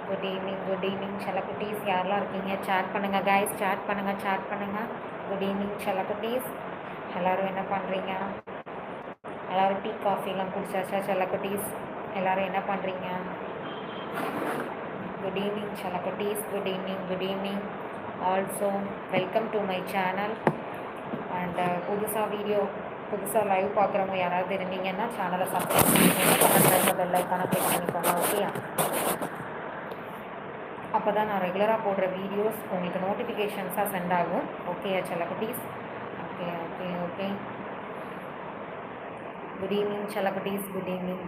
Good evening செல்லக்குட்டீஸ். யாரெல்லாம் இருக்கீங்க? Chat பண்ணுங்கள் கைஸ், சேட் பண்ணுங்கள். குட் ஈவினிங் செல்லக்குட்டீஸ். எல்லோரும் என்ன பண்ணுறீங்க? எல்லோரும் டீ காஃபிலாம் குடிச்சாச்சா செல்லக்குட்டீஸ்? எல்லோரும் என்ன பண்ணுறீங்க? குட் ஈவினிங் செல்லக்குட்டீஸ். Good evening. Also welcome to my channel. And புதுசாக லைவ் பார்க்குறவங்க யாராவது இருந்தீங்கன்னா சேனலை சப்ஸ்கிரைப் பண்ணிக்கோங்க. பெல் ஐக்கானை கிளிக் பண்ணிக்கோங்க. ஓகே, அப்போ தான் நான் ரெகுலராக போடுற வீடியோஸ் உங்களுக்கு நோட்டிஃபிகேஷன்ஸாக சென்ட் ஆகும். ஓகேயா செல்லக்குட்டீஸ்? ஓகே. குட் ஈவினிங் செல்லக்குட்டீஸ். Good evening.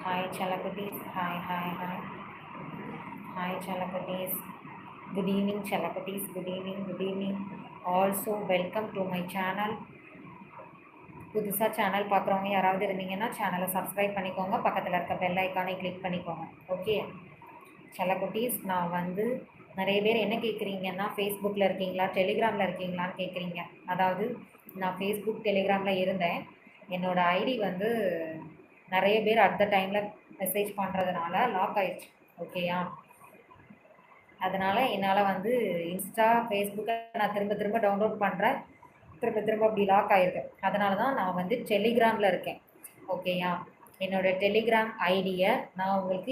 ஹாய் செல்லக்குட்டீஸ். ஹாய் செல்லக்குட்டீஸ். குட் ஈவினிங் செல்லக்குட்டீஸ். Good evening. Also welcome to my channel. புதுசாக சேனல் பார்க்குறவங்க யாராவது இருந்தீங்கன்னா சேனலை சப்ஸ்கிரைப் பண்ணிக்கோங்க. பக்கத்தில் இருக்க பெல் ஐக்கானை கிளிக் பண்ணிக்கோங்க. ஓகே செல்லக்குட்டீஸ், நான் நிறைய பேர் என்ன கேட்குறீங்கன்னா, ஃபேஸ்புக்கில் இருக்கீங்களா, டெலிகிராமில் இருக்கீங்களான்னு கேட்குறீங்க. அதாவது நான் ஃபேஸ்புக், டெலிகிராமில் இருந்தேன். என்னோடய ஐடி நிறைய பேர் அட் த டைமில் மெசேஜ் பண்ணுறதுனால லாக் ஆயிடுச்சு. ஓகேயா? அதனால் என்னால் இன்ஸ்டா, ஃபேஸ்புக்கை நான் திரும்ப டவுன்லோட் பண்ணுறேன். திரும்ப அப்படி லாக் ஆகிருக்கு. அதனால தான் நான் டெலிகிராமில் இருக்கேன். ஓகேயா? என்னோடய டெலிகிராம் ஐடியை நான் உங்களுக்கு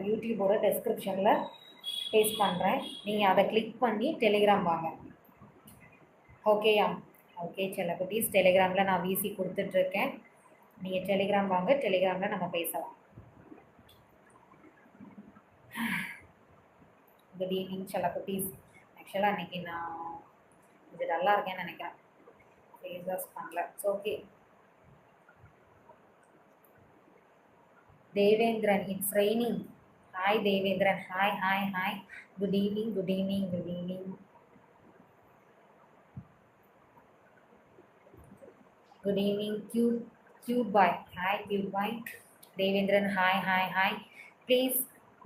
யூடியூபோட டெஸ்கிரிப்ஷனில் பேஸ்ட் பண்ணுறேன். நீங்கள் அதை கிளிக் பண்ணி டெலிகிராம் வாங்க. ஓகேயா? ஓகே செல்லக்குட்டீஸ், டெலிகிராமில் நான் விசி கொடுத்துட்ருக்கேன். நீங்கள் டெலிகிராம் வாங்க, டெலிகிராமில் நம்ம பேசலாம். குட் ஈவினிங் செல்லக்குட்டீஸ். ஆக்சுவலாக அன்றைக்கி நான் இது நல்லா இருக்கேன்னு நினைக்கிறேன். ஃபேஸ் வாஷ் பண்ணல. Okay Devendran, it's raining. Hi Devendran. Hi. Good evening. Good evening cute boy. Hi cute boy. Devendran hi. Please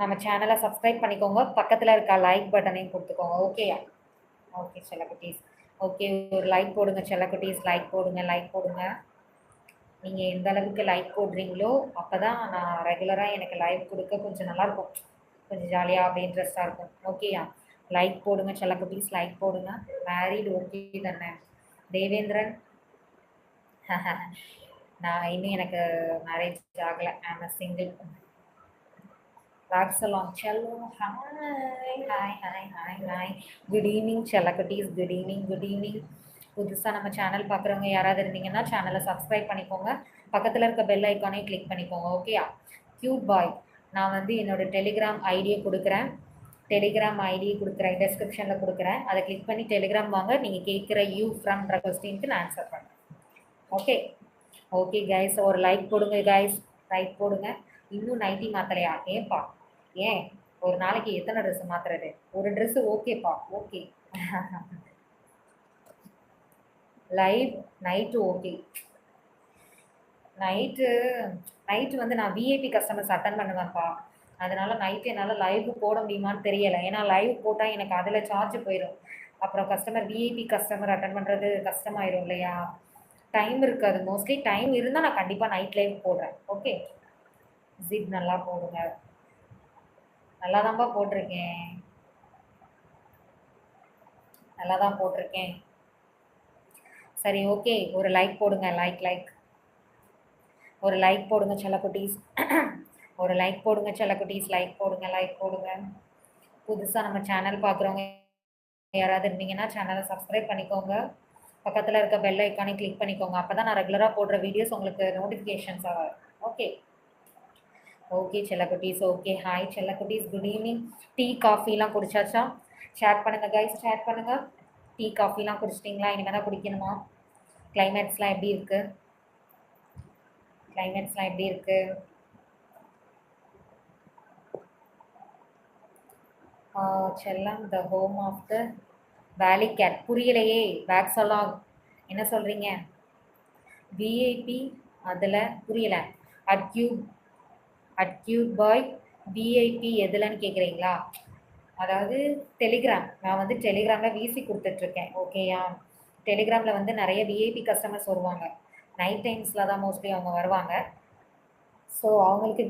நம்ம சேனலை சப்ஸ்கிரைப் பண்ணிக்கோங்க. பக்கத்தில் இருக்க லைக் பட்டனையும் கொடுத்துக்கோங்க. ஓகேயா? ஓகே செல்லக்குட்டீஸ். ஓகே, ஒரு லைக் போடுங்க செல்லக்குட்டீஸ். லைக் போடுங்க. நீங்கள் எந்த அளவுக்கு லைக் போடுறீங்களோ அப்போ தான் நான் ரெகுலராக எனக்கு லைவ் கொடுக்க கொஞ்சம் நல்லாயிருக்கும், கொஞ்சம் ஜாலியாக அப்படி இன்ட்ரெஸ்டாக இருக்கும். ஓகேயா? லைக் போடுங்க செல்லக்குட்டீஸ், லைக் போடுங்க. மேரீடு ஓகே தானே தேவேந்திரன்? நான் இன்னும் எனக்கு மேரேஜ் ஆகலை. I'm a single. ராக்ஸலான் செல்லோ ஹாய். குட் ஈவினிங் செல்லக்குட்டீஸ். Good evening. புதுசாக நம்ம சேனல் பார்க்குறவங்க யாராவது இருந்தீங்கன்னா சேனலை சப்ஸ்கிரைப் பண்ணிக்கோங்க. பக்கத்தில் இருக்க பெல் ஐக்கானையும் கிளிக் பண்ணிக்கோங்க. ஓகேயா? கியூட் பாய், நான் என்னோடய டெலிகிராம் ஐடியை கொடுக்குறேன். டெஸ்கிரிப்ஷனில் கொடுக்குறேன். அதை கிளிக் பண்ணி டெலிகிராம் வாங்க. நீங்கள் கேட்குற யூ ஃப்ரம்ன்ற கொஸ்டினுக்கு நான் ஆன்சர் பண்ணுறேன். ஓகே கைஸ், ஒரு லைக் போடுங்க கைஸ். லைக் போடுங்க. இன்னும் நைட்டி மாற்றலையா? ஏன் ஒரு நாளைக்கு எத்தனை ட்ரெஸ் மாற்றுறது? ஒரு ட்ரெஸ்ஸு ஓகேப்பா. Okay live night okay. Night நான் விஐபி கஸ்டமர்ஸ் அட்டன் பண்ணுவேன்ப்பா. அதனால் நைட்டு என்னால் லைவ் போட முடியுமான்னு தெரியலை. ஏன்னா லைவ் போட்டால் எனக்கு அதில் சார்ஜ் போயிடும். அப்புறம் விஐபி கஸ்டமர் அட்டன் பண்ணுறது கஷ்டமாயிடும் இல்லையா? டைம் இருக்காது. மோஸ்ட்லி டைம் இருந்தால் நான் கண்டிப்பாக நைட் லைவ் போடுறேன். ஓகே, ஜிப் நல்லா போடுங்க. நல்லா தான் போட்டிருக்கேன். சரி, ஓகே, ஒரு லைக் போடுங்க. லைக் ஒரு லைக் போடுங்க செல்லக்குட்டீஸ். ஒரு லைக் போடுங்க செல்லக்குட்டீஸ். லைக் போடுங்க. புதுசாக நம்ம சேனல் பார்க்குறவங்க யாராவது இருந்தீங்கன்னா சேனலை சப்ஸ்கிரைப் பண்ணிக்கோங்க. பக்கத்தில் இருக்க பெல் ஐக்கானை கிளிக் பண்ணிக்கோங்க. அப்போ தான் நான் ரெகுலராக போடுற வீடியோஸ் உங்களுக்கு நோட்டிஃபிகேஷன்ஸ் ஆகும். ஓகே செல்லக்குட்டீஸ். ஓகே, ஹாய் செல்லக்குட்டீஸ். Good evening. டீ காஃபிலாம் குடிச்சாச்சா? ஷேர் பண்ணுங்கள் கைஸ், ஷேர் பண்ணுங்கள். டீ காஃபிலாம் குடிச்சிட்டிங்களா? இனிமேல் தான் குடிக்கணுமா? கிளைமேட்ஸ்லாம் எப்படி இருக்குது? செல்லம், த ஹோம் ஆஃப் த வேலி கேட். புரியலையே. வேக்ஸலாங் என்ன சொல்கிறீங்க? விஐபி அதில் புரியலை. அட் கியூப் பாய் விஐபி எதுலன்னு கேட்குறீங்களா? அதாவது டெலிகிராம். நான் டெலிகிராமில் விசி கொடுத்துட்ருக்கேன். ஓகேயா? டெலிகிராமில் நிறைய விஐபி கஸ்டமர்ஸ் வருவாங்க. நைட் டைம்ஸில் தான் மோஸ்ட்லி அவங்க வருவாங்க. ஸோ அவங்களுக்கு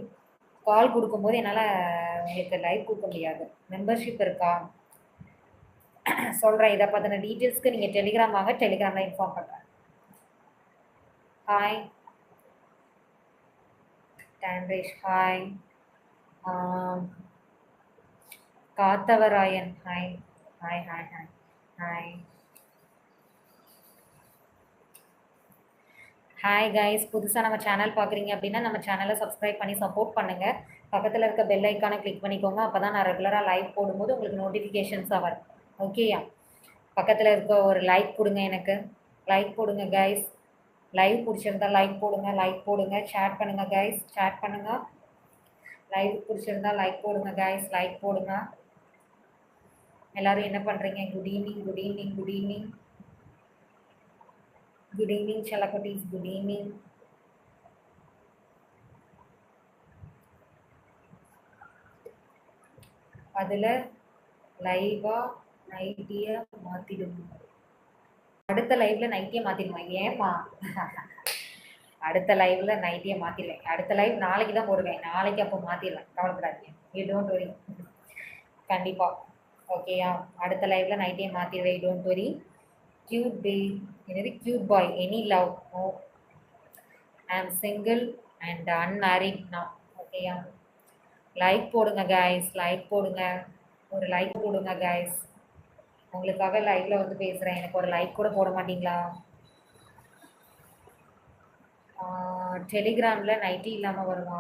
கால் கொடுக்கும்போது என்னால் உங்களுக்கு லைவ் கொடுக்க முடியாது. மெம்பர்ஷிப் இருக்கா சொல்கிறேன். இதை பற்றின டீட்டெயில்ஸ்க்கு நீங்கள் டெலிகிராம் வாங்க, டெலிகிராமில் இன்ஃபார்ம் பண்ணுறேன். ஹாய் டான்ரேஷ், hi Kathavarayan, hi hi hi hi hi hi guys. புதுசாக நம்ம சேனல் பார்க்குறீங்க அப்படின்னா நம்ம சேனலை சப்ஸ்கிரைப் பண்ணி சப்போர்ட் பண்ணுங்கள். பக்கத்தில் இருக்க பெல் ஐக்கானை கிளிக் பண்ணிக்கோங்க. அப்போ தான் நான் ரெகுலராக லைவ் போடும்போது உங்களுக்கு நோட்டிஃபிகேஷன்ஸாக வரும். ஓகேயா? பக்கத்தில் இருக்க ஒரு லைக் கொடுங்க, எனக்கு லைக் போடுங்க கைஸ். லைவ் பிடிச்சிருந்தா லைக் போடுங்க, லைக் போடுங்க. சேட் பண்ணுங்கள் கைஸ், சேட் பண்ணுங்கள். லைவ் பிடிச்சிருந்தா லைக் போடுங்க கைஸ், லைக் போடுங்க. எல்லோரும் என்ன பண்ணுறீங்க? Good evening, good evening, good evening, good evening செல்லக்குட்டீஸ், குட் ஈவினிங். அதில் லைவாக நைட்டியை மாற்றிடுமா? அடுத்த லைவில் நைட்டியை மாற்றிடுமா? ஏம்மா? அடுத்த லைவில் நைட்டியை மாற்றிடுவேன். அடுத்த லைவ் நாளைக்கு தான் போடுவேன். நாளைக்கு அப்போ மாற்றிடுவேன், கவலைப்படாதீங்க. You don't worry. கண்டிப்பாக ஓகேயா? அடுத்த லைவில் நைட்டியை மாற்றிடுவேன், டோன்ட் வரி. கியூட் பே என்னது cute boy, any love? No, I am single and unmarried நான். ஓகேயா? லைக் போடுங்க கைஸ், லைக் போடுங்க. ஒரு லைக் போடுங்க கைஸ். உங்களுக்காக லைவ்ல வந்து பேசுகிறேன். எனக்கு ஒரு லைக் கூட போட மாட்டீங்களா? டெலிகிராமில் நைட்டி இல்லாமல் வருமா?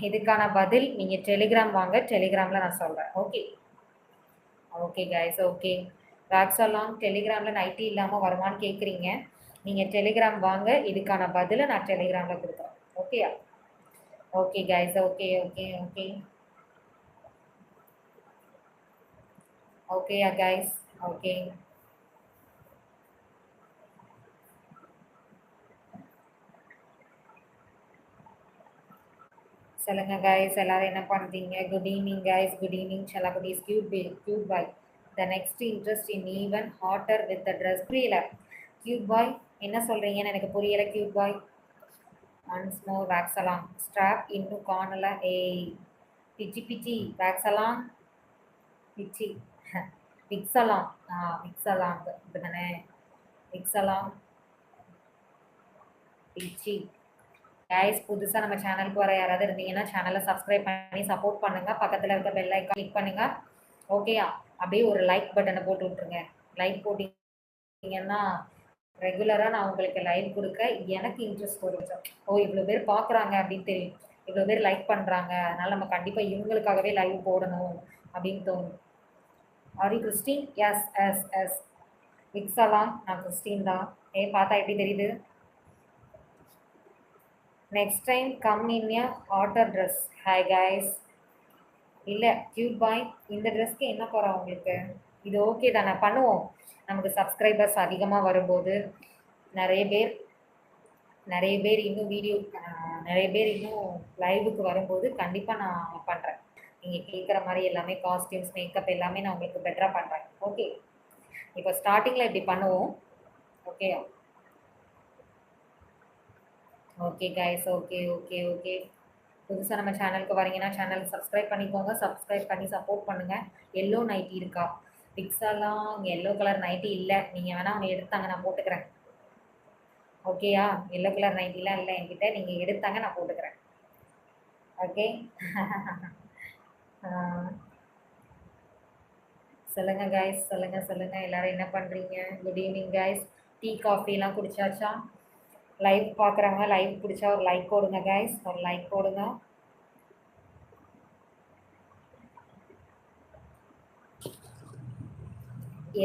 இதுக்கான பதில் நீங்கள் டெலிகிராம் வாங்க, டெலிகிராமில் நான் சொல்கிறேன். Okay okay guys, okay. வேக்ஸெல்லாம் டெலிகிராமில் நைட்டி இல்லாமல் வருமானு கேட்குறீங்க. நீங்கள் டெலிகிராம் வாங்க, இதுக்கான பதிலை நான் டெலிகிராமில் கொடுக்குறேன். ஓகேயா? Okay guys, okay okay okay ஓகேயா கைஸ்? ஓகே சொல்லுங்க கைஸ், எல்லாரும் என்ன பண்ணுறீங்க? Good evening guys, good evening செல்லக்குட்டீஸ். Cute boy the next interest in even hotter with the dress. புரியல கியூட் பாய் என்ன சொல்கிறீங்கன்னு எனக்கு புரியலை. கியூட் பாய் ஒன்ஸ் மோர் வேக்ஸலாம் ஸ்ட்ராப் இன்னும் காணல. ஏய் பிச்சி பிச்சி வேக்ஸலாம் பிச்சி விக்ஸலாம் விக்ஸலாம் இப்படி தானே? விக்ஸலாம் பிச்சி. கைஸ், புதுசாக நம்ம சேனலுக்கு வர யாராவது இருந்தீங்கன்னா சேனலை சப்ஸ்கிரைப் பண்ணி சப்போர்ட் பண்ணுங்கள். பக்கத்தில் இருக்க பெல் ஐக்கான் கிளிக் பண்ணுங்கள். ஓகேயா? அப்படியே ஒரு லைக் பட்டனை போட்டு விட்ருங்க. லைக் போட்டிங்கன்னா ரெகுலராக நான் உங்களுக்கு லைவ் கொடுக்க எனக்கு இன்ட்ரெஸ்ட் வரும். ஓ, இவ்வளோ பேர் பார்க்குறாங்க அப்படின்னு தெரியும், இவ்வளோ பேர் லைக் பண்ணுறாங்க, அதனால் நம்ம கண்டிப்பாக இவங்களுக்காகவே லைவ் போடணும் அப்படின்னு தோணும். Are you Christian? Yes yes yes. விக்ஸலாம் நான் கிறிஸ்டின் தான். பார்த்தா எப்படி தெரியுது? Next time come in a hotter dress. Hi guys. இல்லை கியூட் பாய், இந்த ட்ரெஸ்க்கு என்ன குறை உங்களுக்கு? இது ஓகே தானே? பண்ணுவோம். நமக்கு சப்ஸ்கிரைபர்ஸ் அதிகமாக வரும்போது நிறைய பேர் இன்னும் வீடியோ நிறைய பேர் இன்னும் லைவுக்கு வரும்போது கண்டிப்பாக நான் பண்ணுறேன். நீங்கள் கேட்குற மாதிரி எல்லாமே காஸ்டியூம்ஸ், மேக்கப் எல்லாமே நான் உங்களுக்கு பெட்டராக பண்ணுறேன். ஓகே, இப்போ ஸ்டார்டிங்கில் இப்படி பண்ணுவோம். Okay okay guys, okay okay okay. புதுசாக நம்ம சேனலுக்கு வரீங்கன்னா சேனல் சப்ஸ்கிரைப் பண்ணிக்கோங்க. சப்ஸ்கிரைப் பண்ணி சப்போர்ட் பண்ணுங்கள். எல்லோ நைட்டி இருக்கா? பிக்ஸெல்லாம் எல்லோ கலர் நைட்டி இல்லை. நீங்கள் வேணால் அவங்க எடுத்தாங்க, நான் போட்டுக்கிறேன். ஓகேயா? எல்லோ கலர் நைட்டிலாம் இல்லை என்கிட்ட. நீங்கள் எடுத்தாங்க, நான் போட்டுக்கிறேன். ஓகே. சொல்லுங்கள் கைஸ், சொல்லுங்கள் எல்லோரும் என்ன பண்ணுறீங்க? Good evening guys. டீ காஃபிலாம் குடிச்சாச்சா? லைவ் பார்க்குறவங்க லைவ் பிடிச்சா ஒரு லைக் போடுங்க கைஸ், ஒரு லைக் போடுங்க.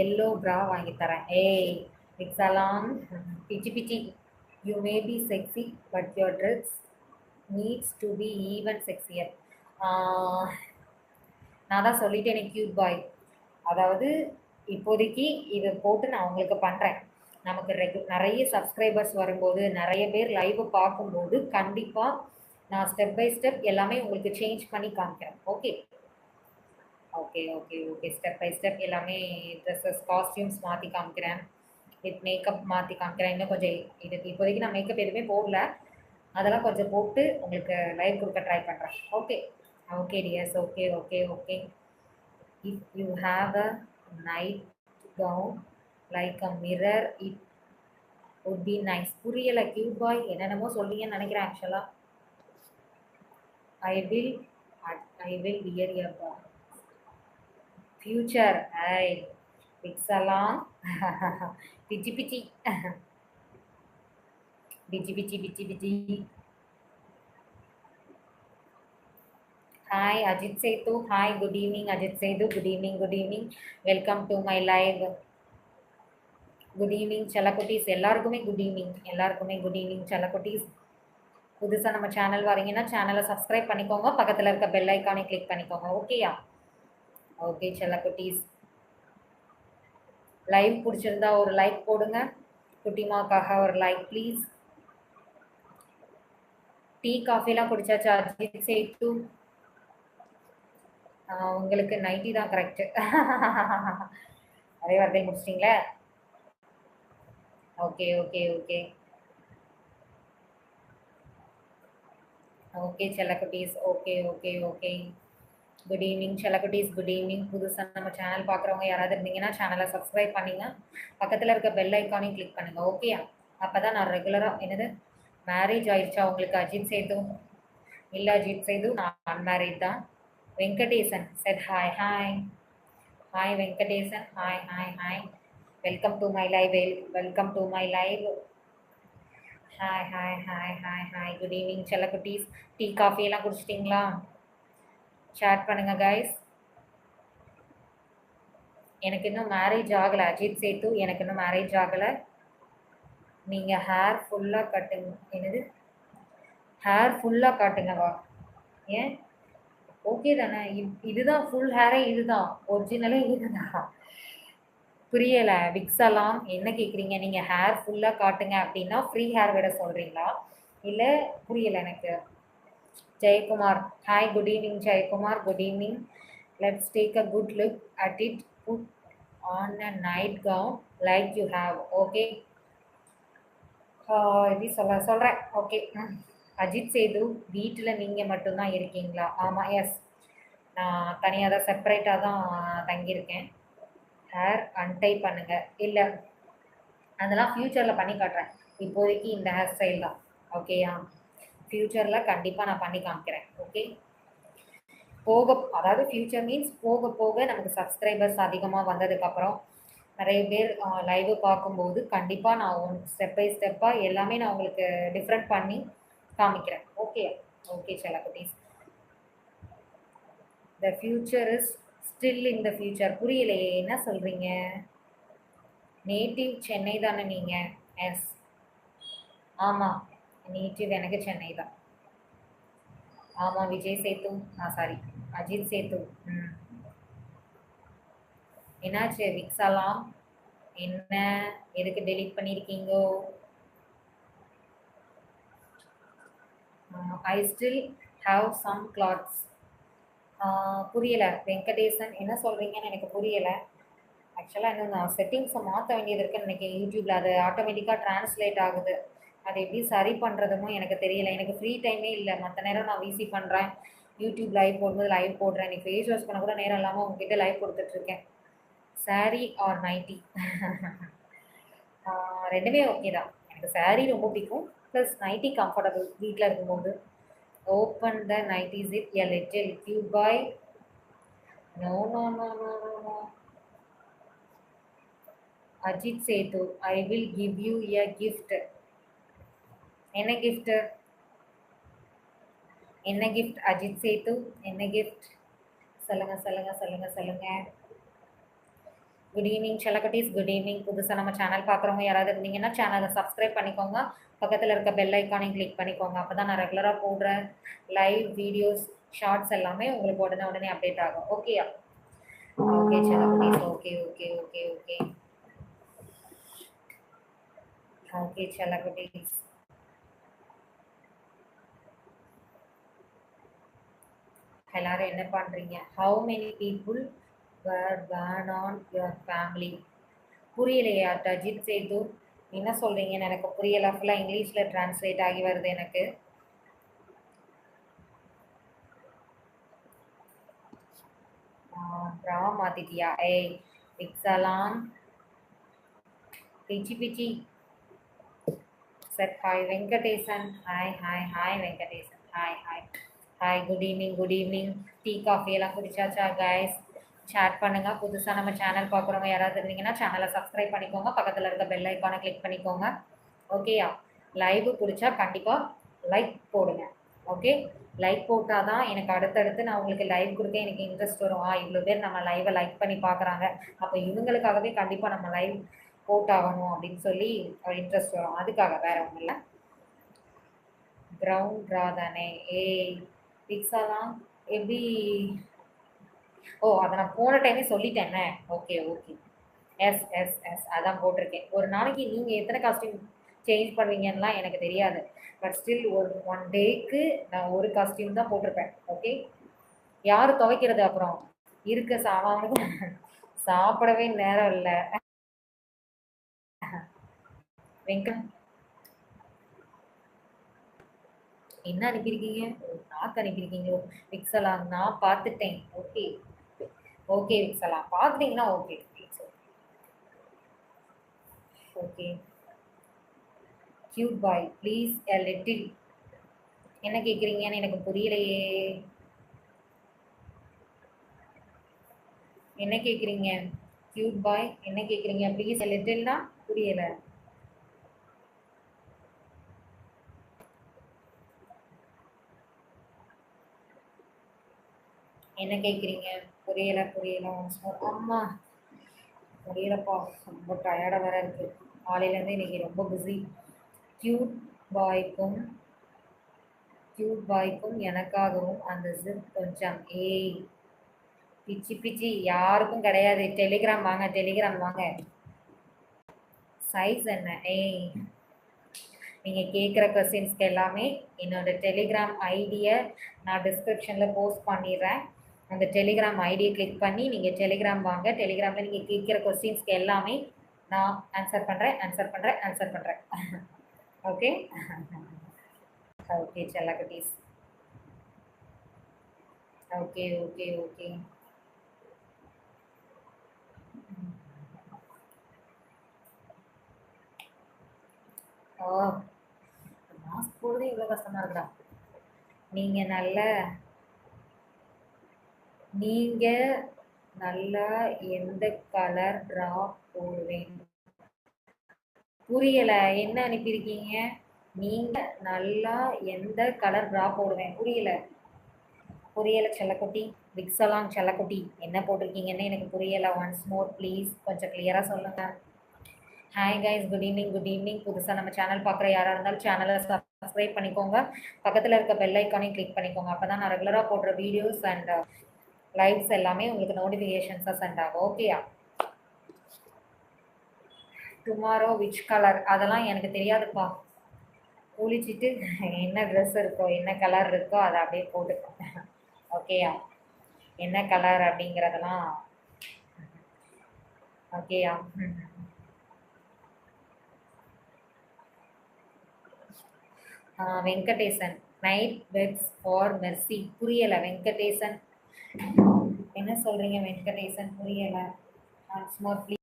எல்லோ ப்ரா வாங்கி தரேன். ஏய் விக்ஸலாம் பிச்சி பிச்சி. You may be sexy but your dress needs to be even sexier. நான் தான் சொல்லிட்டேனே கியூட் பாய். அதாவது இப்போதைக்கு இதை போட்டு நான் உங்களுக்கு பண்ணுறேன். நமக்கு நிறைய சப்ஸ்கிரைபர்ஸ் வரும்போது, நிறைய பேர் லைவ் பார்க்கும்போது கண்டிப்பாக நான் ஸ்டெப் பை ஸ்டெப் எல்லாமே உங்களுக்கு சேஞ்ச் பண்ணி காமிக்கிறேன். Okay okay okay okay. Step by step எல்லாமே ட்ரெஸ்ஸஸ், காஸ்டியூம்ஸ் மாற்றி காமிக்கிறேன். வித் மேக்கப் மாற்றி காமிக்கிறேன். இன்னும் கொஞ்சம் இது இப்போதைக்கு நான் மேக்கப் எதுவுமே போடல. அதெல்லாம் கொஞ்சம் போட்டு உங்களுக்கு லைவ் கொடுக்க ட்ரை பண்ணுறேன். Okay okay dears. Okay okay okay. If you have a night gown like a mirror it would be nice. புரியல கியூட் பாய் என்னென்னமோ சொல்றீங்கன்னு நினைக்கிறேன் ஆக்சுவலாக. I will I will wear your future I பிக்ஸலாம் பிச்சி பிச்சி பிச்சி பிச்சி பிச்சி பிச்சி. Hi Ajit Setu. Hi, good evening Ajit Setu. Good evening, good evening. Welcome to my live. Good evening செல்லக்குட்டீஸ். எல்லாருக்குமே குட் ஈவினிங். எல்லாருக்குமே குட் ஈவினிங் செல்லக்குட்டீஸ். புதுசாக நம்ம சேனல் வரீங்கன்னா சேனலை சப்ஸ்கிரைப் பண்ணிக்கோங்க. பக்கத்தில் இருக்க பெல் ஐக்கானை கிளிக் பண்ணிக்கோங்க. ஓகேயா? ஓகே செல்லக்குட்டீஸ். லைவ் பிடிச்சிருந்தா ஒரு லைக் போடுங்க. குட்டிமாக்காக ஒரு லைக் ப்ளீஸ். டீ காஃபிலாம் குடிச்சாச்சா அஜித் சேட்டு? உங்களுக்கு நைட்டி தான் கரெக்டு. அதே வார்த்தை முடிச்சிட்டிங்களே. ஓகே ஓகே ஓகே ஓகே செல்லக்குட்டீஸ். Okay okay okay. Good evening செல்லக்குட்டீஸ். Good evening. புதுசாக நம்ம சேனல் பார்க்குறவங்க யாராவது இருந்தீங்கன்னா சேனலை சப்ஸ்கிரைப் பண்ணிங்க. பக்கத்தில் இருக்க பெல் ஐக்கானையும் கிளிக் பண்ணுங்கள். ஓகேயா? அப்போ தான் நான் ரெகுலராக என்னது மேரேஜ் ஆயிடுச்சா உங்களுக்கு அஜித் சேது? இல்லை அஜித் சேது, நான் அன்மேரிட் தான். Venkatesan said hi. Hi. Hi Venkatesan. Hi hi hi. Welcome to my live. Welcome to my live. Hi hi hi hi hi. Good evening செல்லக்குட்டீஸ். டீ காஃபி எல்லாம் குடிச்சிட்டிங்களா? ஷேர் பண்ணுங்க கைஸ். எனக்கு இன்னும் மேரேஜ் ஆகலை அஜித் சேத்து. எனக்கு இன்னும் மேரேஜ் ஆகலை. நீங்கள் ஹேர் ஃபுல்லாக கட்டுங்க. என்னது ஹேர் ஃபுல்லாக காட்டுங்கவா? ஏன்? ஓகே தானே? இதுதான் ஃபுல் ஹேரே. இதுதான் ஒரிஜினலே. இதுதான் புரியலை. விக்ஸலாம் என்ன கேட்குறீங்க? நீங்கள் ஹேர் ஃபுல்லாக காட்டுங்க அப்படின்னா ஃப்ரீ ஹேர் விட சொல்கிறீங்களா? இல்லை புரியலை எனக்கு. Jayakumar. Hi good evening Jayakumar. Good evening. Let's take a good look at it. Put on a night gown like you have. Okay எப்படி சொல்கிறேன். ஓகே. அஜித் சேது வீட்டில் நீங்கள் மட்டும்தான் இருக்கீங்களா? ஆமாம், எஸ். நான் தனியாக தான் செப்பரேட்டாக தான் தங்கியிருக்கேன். ஹேர் அன்டை பண்ணுங்கள். இல்லை, அதெல்லாம் ஃப்யூச்சரில் பண்ணி காட்டுறேன். இப்போதைக்கு இந்த ஹேர் ஸ்டைல் தான். ஓகேயா? ஃப்யூச்சரில் கண்டிப்பாக நான் பண்ணி காமிக்கிறேன். ஓகே. அதாவது ஃப்யூச்சர் மீன்ஸ் போக போக நமக்கு சப்ஸ்கிரைபர்ஸ் அதிகமாக வந்ததுக்கப்புறம் நிறைய பேர் லைவ் பார்க்கும்போது கண்டிப்பாக நான் ஸ்டெப் பை ஸ்டெப்பாக எல்லாமே நான் உங்களுக்கு டிஃப்ரெண்ட் பண்ணி காமிக்கிறேன். ஓகே ஓகே செல்லக்குட்டீஸ். The future is still in the future. புரியலையே என்ன சொல்கிறீங்க? நேட்டிவ் சென்னை தானே நீங்கள்? எஸ், ஆமாம், நேட்டிவ் எனக்கு சென்னை தான். ஆமாம் விஜய் சேத்து. சாரி அஜித் சேத்து. என்னாச்சு விக்ஸலாம்? என்ன எதுக்கு டெலீட் பண்ணியிருக்கீங்கோ? I still have some clothes. புரியலை வெங்கடேசன், என்ன சொல்கிறீங்கன்னு எனக்கு புரியலை. ஆக்சுவலாக இன்னும் நான் செட்டிங்ஸை மாற்ற வேண்டியது இருக்குன்னு நினைக்கிறேன் யூடியூப்பில். அது ஆட்டோமேட்டிக்காக ட்ரான்ஸ்லேட் ஆகுது. அதை எப்படி சரி பண்ணுறதுமோ எனக்கு தெரியலை. எனக்கு ஃப்ரீ டைமே இல்லை. மற்ற நேரம் நான் விசி பண்ணுறேன், யூடியூப் லைவ் போடும்போது லைவ் போடுறேன். எனக்கு ஃபேஸ் வாஷ் பண்ண கூட நேரம் இல்லாமல் உங்ககிட்ட லைவ் கொடுத்துட்ருக்கேன். Sari or nightie? ரெண்டுமே ஓகே தான். எனக்கு சாரீ ரொம்ப பிடிக்கும், ப்ளஸ் நைட்டி கம்ஃபர்டபுள் வீட்டில் இருக்கும்போது. Open the nighties it a little cute boy. No no no no no no. Ajith Sethu, I will give you a gift. என்ன கிஃப்ட்? என்ன கிஃப்ட் அஜித் சேது? என்ன கிஃப்ட்? சொல்லுங்க சொல்லுங்க சொல்லுங்க சொல்லுங்க. குட் ஈவினிங் செல்லக்குட்டீஸ். Good evening. புதுசாக நம்ம சேனல் பார்க்குறவங்க யாராவது இருந்தீங்கன்னா சேனலை சப்ஸ்கிரைப் பண்ணிக்கோங்க. பக்கத்தில் இருக்க பெல் ஐக்கானையும் கிளிக் பண்ணிக்கோங்க. அப்போ தான் நான் ரெகுலராக போடுற லைவ் வீடியோஸ் ஷார்ட்ஸ் எல்லாமே உங்களுக்கு உடனே உடனே அப்டேட் ஆகும். ஓகேயா? ஓகே செல்லக்குட்டீஸ். Okay okay okay okay okay செல்லக்குட்டீஸ். எல்லாரும் என்ன பண்ணுறீங்க? How many people were born on your family? புரியலையா அஜித் சேது? என்ன சொல்கிறீங்கன்னு எனக்கு புரியலை. ஃபுல்லாக இங்கிலீஷில் ட்ரான்ஸ்லேட் ஆகி வருது எனக்கு. ப்ரா மாத்திட்டியா? ஏய் விக்ஸலாம் பிச்சி பிச்சி sir hi Venkatesan. Hi Venkatesan. Hi good evening good evening. Tea coffee எல்லாம் குடிச்சாச்சா கைஸ்? சேட் பண்ணுங்க. புதுசாக நம்ம சேனல் பார்க்குறவங்க யாராவது இருந்தீங்கன்னா சேனலை சப்ஸ்கிரைப் பண்ணிக்கோங்க. பக்கத்தில் இருக்க பெல் ஐக்கானை கிளிக் பண்ணிக்கோங்க. ஓகேயா? லைவ் பிடிச்சா கண்டிப்பாக லைக் போடுங்க. ஓகே, லைக் போட்டால் தான் எனக்கு அடுத்தடுத்து நான் உங்களுக்கு லைவ் கொடுக்க எனக்கு இன்ட்ரெஸ்ட் வரும். இவ்வளோ பேர் நம்ம லைவை லைக் பண்ணி பார்க்குறாங்க, அப்போ இவங்களுக்காகவே கண்டிப்பாக நம்ம லைவ் போட்டாகணும் அப்படின்னு சொல்லி ஒரு இன்ட்ரெஸ்ட் வரும். அதுக்காக வேற ஒன்றும் இல்லை. கிரவுண்ட் ட்ரா தானே? ஏய் பிக்ஸாலாம் எப்படி? ஓ, அதை நான் போன டைமே சொல்லிட்டேனே. ஓகே ஓகே, எஸ் அதான் போட்டிருக்கேன். ஒரு நாளைக்கு நீங்கள் எத்தனை காஸ்டியூம் சேஞ்ச் பண்ணுவீங்கன்னுலாம் எனக்கு தெரியாது. பட் ஸ்டில் ஒரு 1 டேக்கு நான் ஒரு காஸ்டியூம் தான் போட்டிருப்பேன். ஓகே, யார் துவைக்கிறது? அப்புறம் இருக்க சாமானுக்கும் சாப்பிடவே நேரம் இல்லை. வெங்கட் என்ன அனுப்பியிருக்கீங்க? நாக்கு அனுப்பியிருக்கீங்களோ? விக்ஸலா நான் பார்த்துட்டேன். ஓகே ஓகே விக்ஸலா பார்த்துட்டீங்கன்னா okay okay. Cute bye please a little. என்ன கேட்குறீங்கன்னு எனக்கு புரியலையே. என்ன கேட்குறீங்க? கியூட் பாய் என்ன கேட்குறீங்க? ப்ளீஸ் எ லிட்டில்னா புரியலை. என்ன கேட்குறீங்க? புரியலை. அம்மா முடியலப்பா, ரொம்ப டயர்டாக வேற இருக்குது. காலையிலேருந்து இன்னைக்கு ரொம்ப பிஸி. க்யூட் பாய்க்கும் எனக்காகவும் அந்த ஜிப் கொஞ்சம். ஏய் பிச்சி பிச்சி யாருக்கும் கிடையாது. டெலிகிராம் வாங்க. சைஸ் என்ன? ஏய் நீங்கள் கேட்குற கொஸ்டின்ஸ்க்கு எல்லாமே என்னோடய டெலிகிராம் ஐடியை நான் டிஸ்கிரிப்ஷனில் போஸ்ட் பண்ணிடுறேன். அந்த டெலிகிராம் ஐடியை கிளிக் பண்ணி நீங்கள் டெலிகிராம் வாங்க. டெலிகிராமில் நீங்கள் கேட்குற கொஸ்டின்ஸ்க்கு எல்லாமே நான் ஆன்சர் பண்ணுறேன். ஓகே ஓகே செல்லக்குட்டீஸ். Okay okay okay. ஓ, மாஸ்க் போடுறதே இவ்வளோ கஷ்டமாக இருக்குடா. நீங்கள் நல்லா எந்த கலர் ட்ரா போடுவேன்? புரியலை. என்ன அனுப்பியிருக்கீங்க? நீங்கள் நல்லா எந்த கலர் ட்ரா போடுவேன்? புரியலை செல்லக்குட்டி. விக்ஸலாம் செல்லக்குட்டி என்ன போட்டிருக்கீங்கன்னு எனக்கு புரியலை. ஒன்ஸ் மோர் ப்ளீஸ் கொஞ்சம் கிளியராக சொல்லுங்கள். Hi guys, good evening. புதுசாக நம்ம சேனல் பார்க்குற யாராக இருந்தாலும் சேனலை சப்ஸ்கிரைப் பண்ணிக்கோங்க. பக்கத்தில் இருக்க பெல் ஐக்கானையும் கிளிக் பண்ணிக்கோங்க. அப்போ தான் நான் ரெகுலராக போடுற வீடியோஸ் அண்ட் லைவ்ஸ் எல்லாமே உங்களுக்கு நோட்டிஃபிகேஷன்ஸாக சென்ட் ஆகும். ஓகேயா? Tomorrow which colour? அதெல்லாம் எனக்கு தெரியாதுப்பா. குளிச்சுட்டு என்ன ட்ரெஸ் இருக்கோ, என்ன கலர் இருக்கோ அதை அப்படியே போட்டுக்கோங்க. ஓகேயா? என்ன கலர் அப்படிங்கிறதெல்லாம் ஓகேயா? Venkatesan night bets for mercy. புரியலை வெங்கடேசன், என்ன சொல்கிறீங்க வெங்கடேசன்? புரியலை. Smart please.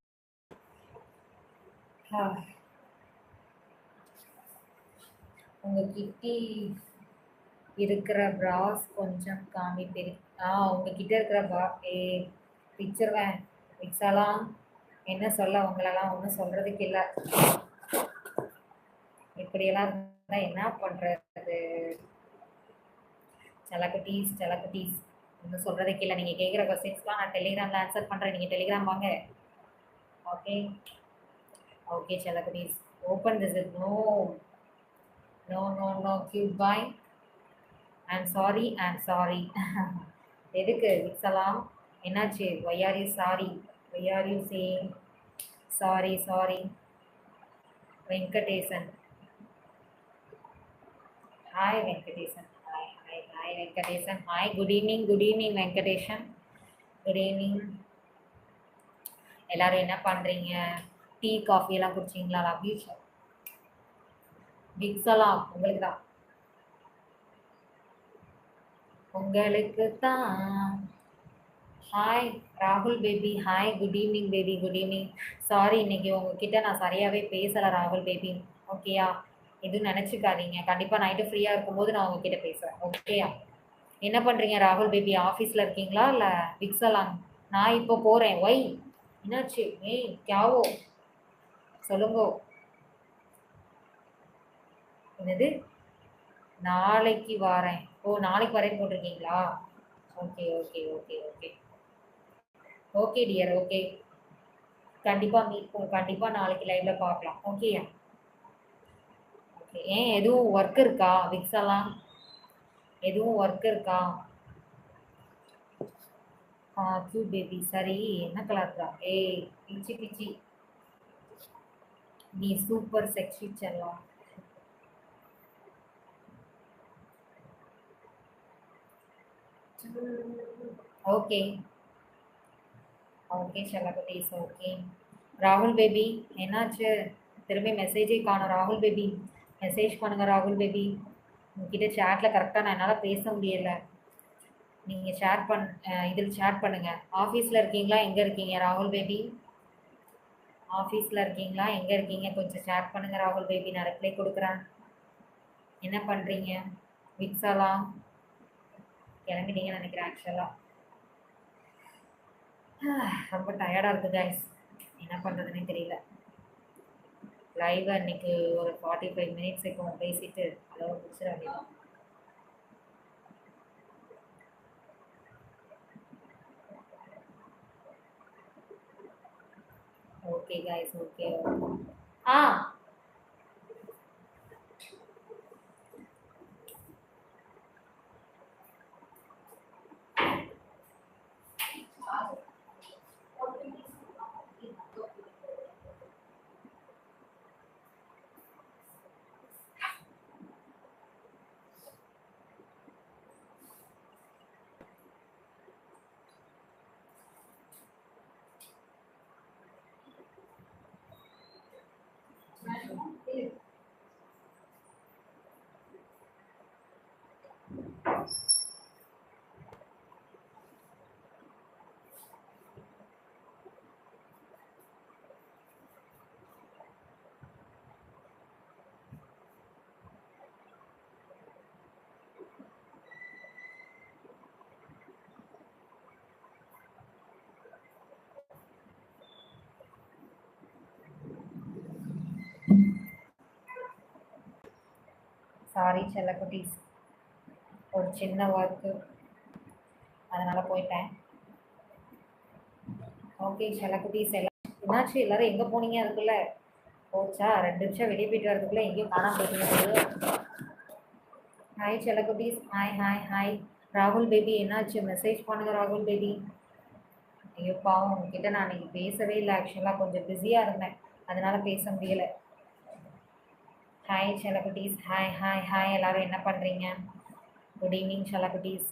உங்கள் கிட்டி இருக்கிற ப்ராஸ் கொஞ்சம் காமிப்பேன். உங்ககிட்ட இருக்கிற பிக்சர்வேன் பிக்ஸெல்லாம் என்ன சொல்ல? உங்களெல்லாம் ஒன்றும் சொல்கிறதுக்கு இல்லை. இப்படியெல்லாம் இருந்தால் என்ன பண்ணுறது? செலக்குட்டீஸ் ஒன்றும் சொல்கிறதுக்கு இல்லை. நீங்கள் கேட்குற கொஸ்டின்ஸ்லாம் நான் டெலிகிராமில் ஆன்சர் பண்ணுறேன். நீங்கள் டெலிகிராம் வாங்க. ஓகே செலக்குட்டீஸ். Open this it. No cute boy. I'm sorry. எதுக்கு விக்ஸலாம்? என்னாச்சு? Why are you saying sorry? Venkatesan hi Venkatesan. Hi Venkatesan. Hi good evening Venkatesan. Good evening. எல்லாரும் என்ன பண்ணுறீங்க? டீ காஃபி எல்லாம் குடிச்சிங்களா? விக்ஸலாம் உங்களுக்கு தான் ஹாய் ராகுல் baby. Hi, good evening baby, good evening. Sorry, இன்னைக்கு உங்ககிட்ட நான் சரியாகவே பேசலை ராகுல் பேபி. ஓகேயா? எதுவும் நினச்சிக்காதீங்க. கண்டிப்பாக நைட்டு ஃப்ரீயாக இருக்கும்போது நான் உங்ககிட்ட பேசுகிறேன். ஓகேயா? என்ன பண்ணுறீங்க ராகுல் பேபி? ஆஃபீஸில் இருக்கீங்களா இல்லை விக்ஸலாங்? நான் இப்போ போகிறேன். ஒய் என்னாச்சு? ஏய் கியாவோ சொல்லுங்கோ. என்னது? நாளைக்கு வரேன். ஓ, நாளைக்கு வரேன்னு போட்டிருக்கீங்களா? Okay okay okay okay okay dear. Okay, கண்டிப்பாக மீட் பண்ணுவோம். கண்டிப்பாக நாளைக்கு லைவ்ல பார்க்கலாம். ஓகேயா? ஓகே. ஏன் எதுவும் ஒர்க் இருக்கா விக்ஸலாம்? எதுவும் ஒர்க் இருக்கா? Cute baby. சரி, என்ன கலர்க்கா? ஏய் பிச்சி பிச்சி, நீ சூப்பர் செக்ஸி செல்லம். ஓகே ஓகே செல்லக்குட்டீஸ். ஓகே ராகுல் பேபி, என்னாச்சு? திரும்பி மெசேஜே காணும் ராகுல் பேபி. மெசேஜ் பண்ணுங்க ராகுல் பேபி. உங்ககிட்ட சேட்டில் கரெக்டாக நான் என்னால் பேச முடியலை. நீங்கள் ஷேர் இதில் ஷேர் பண்ணுங்கள். ஆஃபீஸில் இருக்கீங்களா? எங்கே இருக்கீங்க ராகுல் பேபி? ஆஃபீஸில் இருக்கீங்களா? எங்கே இருக்கீங்க? கொஞ்சம் ஷேர் பண்ணுங்கள் ராகுல் பேபி. நான் ரிப்ளை கொடுக்குறேன். என்ன பண்ணுறீங்க? விக்ஸாலாம் கிளம்பிட்டீங்கன்னு நினைக்கிறேன் ஆக்சுவலாக. ரொம்ப டயர்டாக இருக்குது கைஸ். என்ன பண்ணுறதுன்னே தெரியல. லைவ் அன்னைக்கு ஒரு 45 மினிட்ஸ் இருக்கும் பேசிட்டு அதோட முடிச்சிட வேண்டியது. Okay guys. ஓகே. ஆ சாரி செல்லக்குட்டீஸ், ஒரு சின்ன ஒர்க்கு, அதனால் போயிட்டேன். ஓகே செல்லக்குட்டீஸ். எல்லாம் என்னாச்சு? எல்லோரும் எங்கே போனீங்க? அதுக்குள்ளே போச்சா? 2 நிமிஷம் வெளியே போயிட்டு வரதுக்குள்ளே எங்கேயும் காணாமல் போயிட்டீங்க. ஹாய் செல்லக்குட்டீஸ். ஹாய் ஹாய் ஹாய் ராகுல் பேபி. என்னாச்சு? மெசேஜ் பண்ணுங்கள் ராகுல் பேபி. ஐயோ பாவம், உங்ககிட்ட நான் இன்னைக்கு பேசவே இல்லை. ஆக்சுவலாக கொஞ்சம் பிஸியாக இருந்தேன், அதனால் பேச முடியலை. ஹாய் செல்லக்குட்டீஸ். Hi hi hi. எல்லோரும் என்ன பண்ணுறீங்க? குட் ஈவினிங் செல்லக்குட்டீஸ்.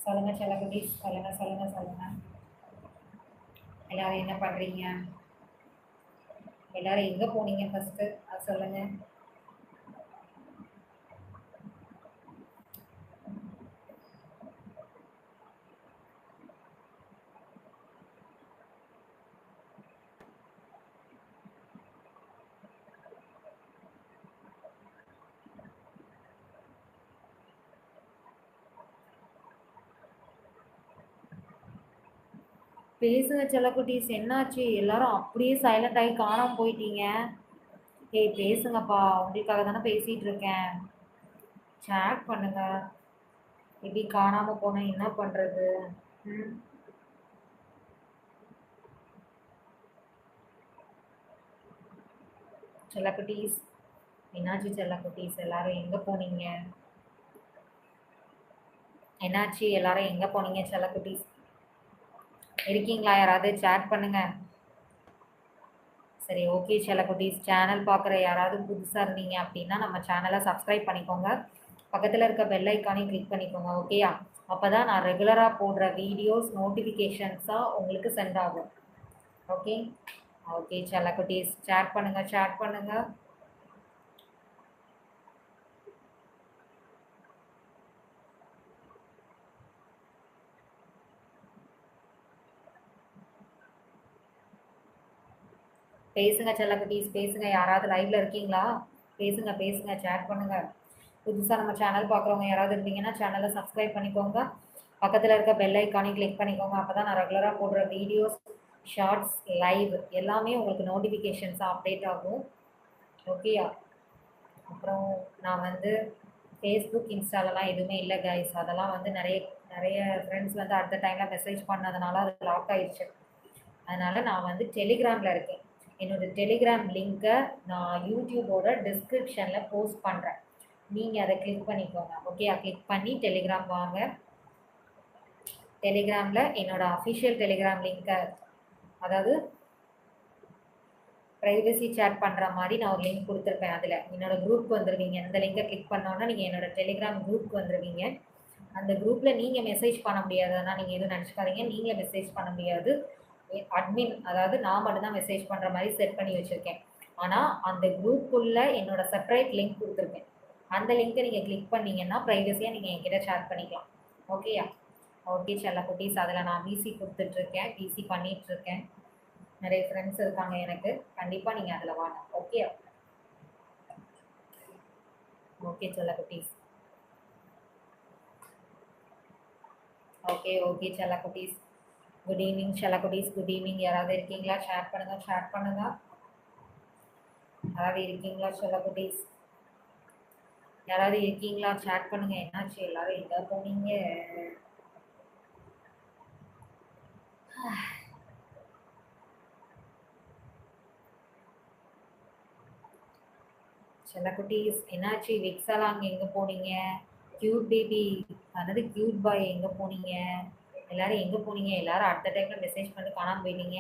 சொல்லுங்கள் செல்லக்குட்டீஸ். சொல்லுங்கள் சொல்லுங்கள் சொல்லுங்கள். எல்லோரும் என்ன பண்ணுறீங்க? எல்லோரும் எங்கே போனீங்க ஃபஸ்ட்டு அது சொல்லுங்கள். பேசுங்க செல்லக்குட்டீஸ். என்னாச்சு? எல்லாரும் அப்படியே சைலண்ட் ஆகி காணாமல் போயிட்டீங்க. ஏய் பேசுங்கப்பா, உங்களுக்காக தானே பேசிகிட்டு இருக்கேன். சேட் பண்ணுங்க. எப்படி காணாமல் போனேன்? என்ன பண்ணுறது? ம். செல்லக்குட்டீஸ், என்னாச்சு செல்லக்குட்டீஸ்? எல்லாரும் எங்கே போனீங்க? என்னாச்சு? எல்லாரும் எங்கே போனீங்க செல்லக்குட்டீஸ்? இருக்கீங்களா? யாராவது சேட் பண்ணுங்க. சரி ஓகே செல்லக்குட்டீஸ். சேனல் பார்க்குற யாராவது புதுசாக இருந்தீங்க அப்படின்னா நம்ம சேனலை சப்ஸ்கிரைப் பண்ணிக்கோங்க. பக்கத்தில் இருக்க பெல் ஐக்கானையும் கிளிக் பண்ணிக்கோங்க. ஓகேயா? அப்போ தான் நான் ரெகுலராக போடுற வீடியோஸ் நோட்டிஃபிகேஷன்ஸாக உங்களுக்கு சென்ட் ஆகும். ஓகே ஓகே செல்லக்குட்டீஸ். சேட் பண்ணுங்கள் சேட் பண்ணுங்கள். பேசுங்க செல்லக்குட்டீஸ், பேசுங்க. யாராவது லைவ்ல இருக்கீங்களா? பேசுங்க பேசுங்க, சேட் பண்ணுங்க. புதுசாக நம்ம சேனல் பார்க்குறவங்க யாராவது இருந்தீங்கன்னா சேனலை சப்ஸ்கிரைப் பண்ணிக்கோங்க. பக்கத்தில் இருக்க பெல் ஐக்கானையும் கிளிக் பண்ணிக்கோங்க. அப்போ தான் நான் ரெகுலராக போடுற வீடியோஸ், ஷார்ட்ஸ், லைவ் எல்லாமே உங்களுக்கு நோட்டிஃபிகேஷன்ஸாக அப்டேட் ஆகும். ஓகேயா? அப்புறம் நான் வந்து ஃபேஸ்புக், இன்ஸ்டாலலாம் எதுவுமே இல்லை கைஸ். அதெல்லாம் வந்து நிறைய நிறைய ஃப்ரெண்ட்ஸ் வந்து அடுத்த டைமில் மெசேஜ் பண்ணதுனால அது லாக் ஆயிடுச்சு. அதனால் நான் வந்து டெலிகிராமில் இருக்கேன். என்னோடய டெலிகிராம் லிங்க்கை நான் யூடியூபோட டிஸ்கிரிப்ஷனில் போஸ்ட் பண்ணுறேன். நீங்கள் அதை கிளிக் பண்ணிக்கோங்க. ஓகே, கிளிக் பண்ணி டெலிகிராம் வாங்க. டெலிகிராமில் என்னோடய அஃபிஷியல் டெலிகிராம் லிங்க்கை, அதாவது ப்ரைவசி சேட் பண்ணுற மாதிரி நான் ஒரு லிங்க் கொடுத்துருப்பேன். அதில் என்னோடய குரூப்புக்கு வந்துடுவீங்க. அந்த லிங்கை கிளிக் பண்ணோன்னா நீங்கள் என்னோடய டெலிகிராம் குரூப்புக்கு வந்துடுவீங்க. அந்த குரூப்பில் நீங்கள் மெசேஜ் பண்ண முடியாது. ஆனால் நீங்கள் எதுவும் நினச்சிக்காதீங்க, நீங்கள் மெசேஜ் பண்ண முடியாது. அட்மின், அதாவது நான் மட்டும்தான் மெசேஜ் பண்ணுற மாதிரி செட் பண்ணி வச்சுருக்கேன். ஆனால் அந்த குரூப்புக்குள்ளே என்னோட செப்பரேட் லிங்க் கொடுத்துருக்கேன். அந்த லிங்க்கை நீங்கள் கிளிக் பண்ணிங்கன்னா ப்ரைவசியாக நீங்கள் என்கிட்ட ஷேர் பண்ணிக்கலாம். ஓகேயா? ஓகே செல்லக்குட்டீஸ், அதில் நான் பிசி கொடுத்துட்ருக்கேன், பிசி பண்ணிகிட்ருக்கேன். நிறைய ஃப்ரெண்ட்ஸ் இருக்காங்க எனக்கு. கண்டிப்பாக நீங்கள் அதில் வாங்க. ஓகே ஓகே செல்லக்குட்டீஸ். ஓகே ஓகே செல்லக்குட்டீஸ். குட் ஈவினிங் செல்லக்குட்டீஸ், குட் ஈவினிங். யாராவது இருக்கீங்களா? ஷேர் பண்ணுங்கள், ஷேர் பண்ணுங்கள். யாராவது இருக்கீங்களா செல்லக்குட்டீஸ்? யாராவது இருக்கீங்களா? சேட் பண்ணுங்கள். என்னாச்சு எல்லாரும் எங்கே போனீங்க? செல்லக்குட்டீஸ் என்னாச்சு? விக்ஸாலாம் எங்கே போனீங்க? கியூட் பேபி, அதாவது கியூட் பாய் எங்கே போனீங்க? எல்லோரும் எங்கே போனீங்க? எல்லோரும் அடுத்த டைமில் மெசேஜ் பண்ணி காணாமல் போயிட்டீங்க.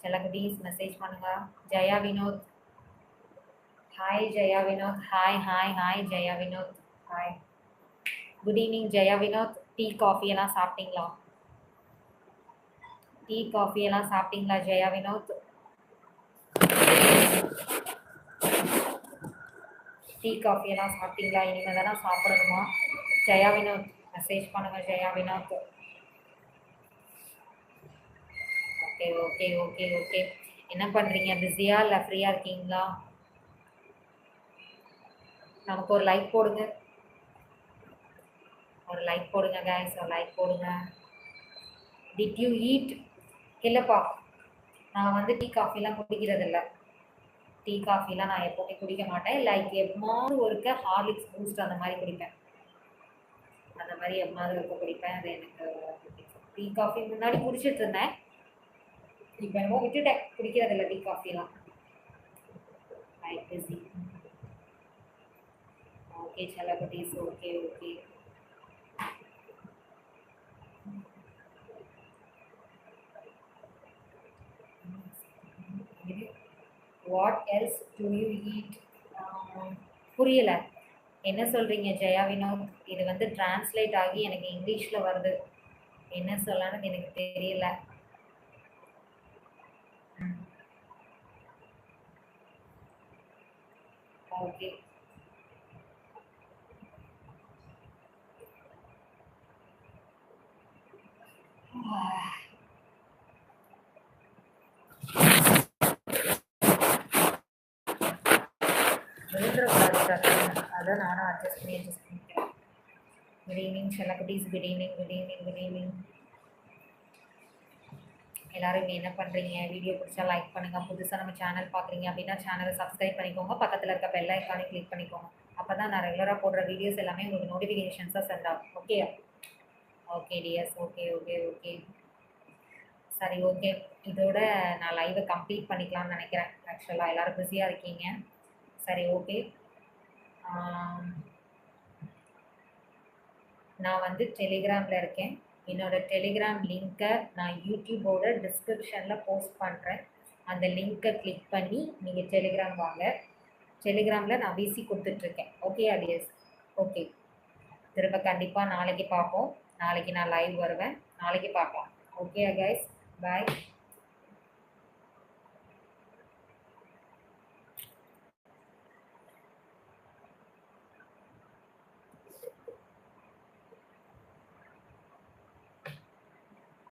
செல்லக்குட்டீஸ் மெசேஜ் பண்ணுங்க. Jaya Vinod, hi Jaya Vinod. Hi hi hi Jaya Vinod, hi. Good evening Jaya Vinod. Tea coffee எல்லாம் சாப்பிட்டீங்களா? டீ காஃபி எல்லாம் சாப்பிட்டீங்களா ஜெயா வினோத்? டீ காஃபி எல்லாம் சாப்பிட்டீங்களா? இனிமேல் தானே சாப்பிடணுமா? ஜெயா வினோத் மெசேஜ் பண்ணுங்கள். Jaya Vinod. Okay okay okay okay. என்ன பண்ணுறீங்க? பிஸியா இல்லை ஃப்ரீயாக இருக்கீங்களா? நமக்கு ஒரு லைக் போடுங்க, ஒரு லைக் போடுங்க கைஸ், ஒரு லைக் போடுங்க. Did you eat? இல்லைப்பா, நான் வந்து டீ காஃபிலாம் குடிக்கிறதில்ல. டீ காஃபிலாம் நான் எப்போவுமே குடிக்க மாட்டேன். லைக் எப்போது ஒருக்க ஹார்லிக்ஸ், பூஸ்ட் அந்த மாதிரி குடிப்பேன். அந்த மாதிரி எப்போது இருக்க குடிப்பேன். அது எனக்கு டீ காஃபி முன்னாடி குடிச்சிட்டு இருந்தேன். இப்போ என்னமோ விட்டுட்டேன், குடிக்கிறதில்ல டீ காஃபிலாம். Like busy. ஓகே செல்லக்குட்டீஸ், okay okay. What else do you eat? புரியலை, என்ன சொல்கிறீங்க ஜெயா வினோத்? இது வந்து டிரான்ஸ்லேட் ஆகி எனக்கு இங்கிலீஷில் வருது. என்ன சொல்லணும்னு எனக்கு தெரியல. ஓகே. அதான் நானும் அட்ஜஸ்ட் பண்ணிக்கிறேன். குட் ஈவினிங் செல்லக்குட்டீஸ், good evening good evening good evening. எல்லோரும் என்ன பண்ணுறீங்க? வீடியோ பிடிச்சா லைக் பண்ணுங்கள். புதுசாக நம்ம சேனல் பார்க்குறீங்க அப்படின்னா சேனலை சப்ஸ்கிரைப் பண்ணிக்கோங்க. பக்கத்தில் இருக்க பெல் ஐக்கானை கிளிக் பண்ணிக்கோங்க. அப்போ தான் நான் ரெகுலராக போடுற வீடியோஸ் எல்லாமே உங்களுக்கு நோட்டிஃபிகேஷன்ஸாக சென்ட் ஆகும். Okay okay DS, okay okay okay. சரி ஓகே, இதோட நான் லைவை கம்ப்ளீட் பண்ணிக்கலாம்னு நினைக்கிறேன். ஆக்சுவலாக எல்லோரும் பிஸியாக இருக்கீங்க. சரி ஓகே. நான் வந்து டெலிகிராமில் இருக்கேன். என்னோடய டெலிகிராம் லிங்க்கை நான் யூடியூபோட டிஸ்கிரிப்ஷனில் போஸ்ட் பண்ணுறேன். அந்த லிங்க்கை கிளிக் பண்ணி நீங்கள் டெலிகிராம் வாங்க. டெலிகிராமில் நான் பிசி கொடுத்துட்ருக்கேன். Okay DS, okay. திரும்ப கண்டிப்பாக நாளைக்கு பார்ப்போம். நாளைக்கு நான் லைவ் வருவேன். நாளைக்கு பார்க்கலாம். ஓகே கைஸ், பாய்.